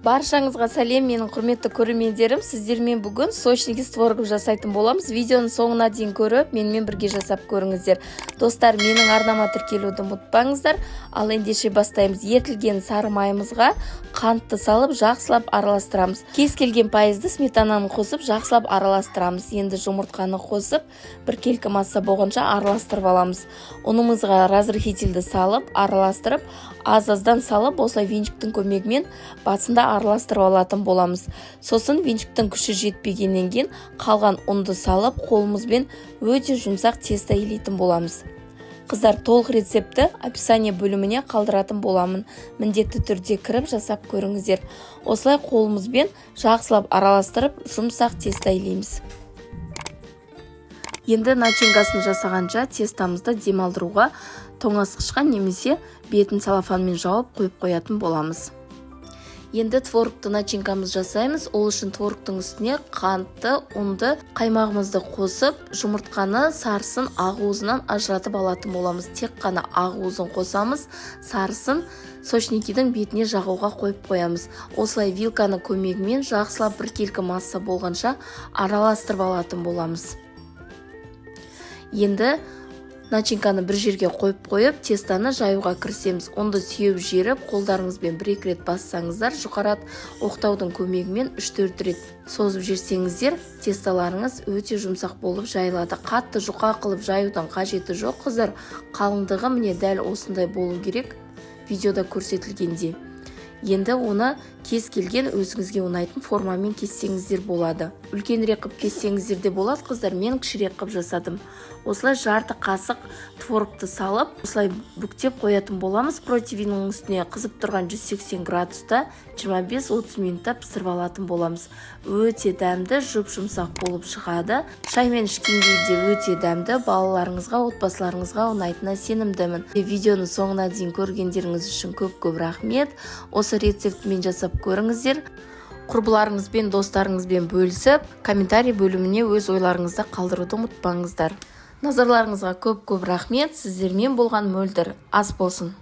Баршаңызға сәлем, менің құрметті көрермендерім. Сіздермен бүгін сочный киіз творогын жасайтын боламыз. Видеоны соңына дейін көріп, менімен бірге жасап көріңіздер. Достар, менің арнама тіркелуді ұмытпаңыздар. Ал ендеше бастаймыз. Ертілген сары майымызға қантты салып, жақсылап араластырамыз. Кез келген пайызды сметананы қосып, жақсылап араластырамыз. Енді жұмыртқаны қосып, бір келкі масса болғанша араластырып аламыз. Ұнымызға разрыхительді салып, араластырып, аз-аздан салып, осылай венчиктің көмегімен басында араластырып алатын боламыз. Сосын венчиктің күші жетпегеннен кейін қалған ұнды салып, қолымызбен өте жұмсақ тесто илейтін боламыз. Қыздар, толық рецепті описание бөліміне қалдыратын боламын. Міндетті түрде кіріп жасап көріңіздер. Осылай қолымызбен жақсылап араластырып, жұмсақ тесто илейміз. Енді начинкасын жасағанша тестамызды демалдыруға тоңазытқышқа немесе бетін целлофанмен жауып қойып қоятын боламыз. Енді творогты начинкамыз жасаймыз. Ол үшін творогтың үстіне қантты, ұнды, қаймағымызды қосып, жұмыртқаны сарысын ағуызынан ажыратып алатын боламыз. Тек қана ағуызын қосамыз, сарысын сочный киіздің бетіне жағуға қойып қоямыз. Осылай вилканы көмегімен жақсылап бір келкі масса болғанша араластырып алатын боламыз. Енді начинканы бір жерге қойып, тестаны жаюға кірісеміз. Онды сүйеп жеріп, қолдарыңызбен бір-екі рет бассаңыздар, жұқарат оқтаудың көмегімен 3-4 рет созып жерсеңіздер, тесталарыңыз өте жұмсақ болып жайылады. Қатты жұқа қылып жаюдан қажеті жоқ, қыздар. Қалыңдығы міне дәл осындай болу керек, видеода көрсетілгенде. Енді оны кез келген өзіңізге ұнайтын формамен кессеңіздер болады. Үлкенірек қып кессеңіздер де болады, қыздар. Мен кішірек қып жасадым. Осылай жарты қасық творогты салып, осылай бүктеп қоятын боламыз. Противенің үстіне қызып тұрған 180 градуста 25-30 минутта пісіріп алатын боламыз. Өте дәмді, жұп-жұмсақ болып шығады. Шаймен ішкенде де өте дәмді, балаларыңызға, отбасыларыңызға ұнайтынына сенімдімін. Видеоны соңына дейін көргендеріңіз үшін көп-көп рахмет. Осы рецептімен жасап көріңіздер. Құрбыларыңызбен, достарыңызбен бөлісіп, комментарий бөліміне өз ойларыңызды қалдыруды ұмытпаңыздар. Назарларыңызға көп-көп рахмет. Сіздермен болған мөлдір ас болсын.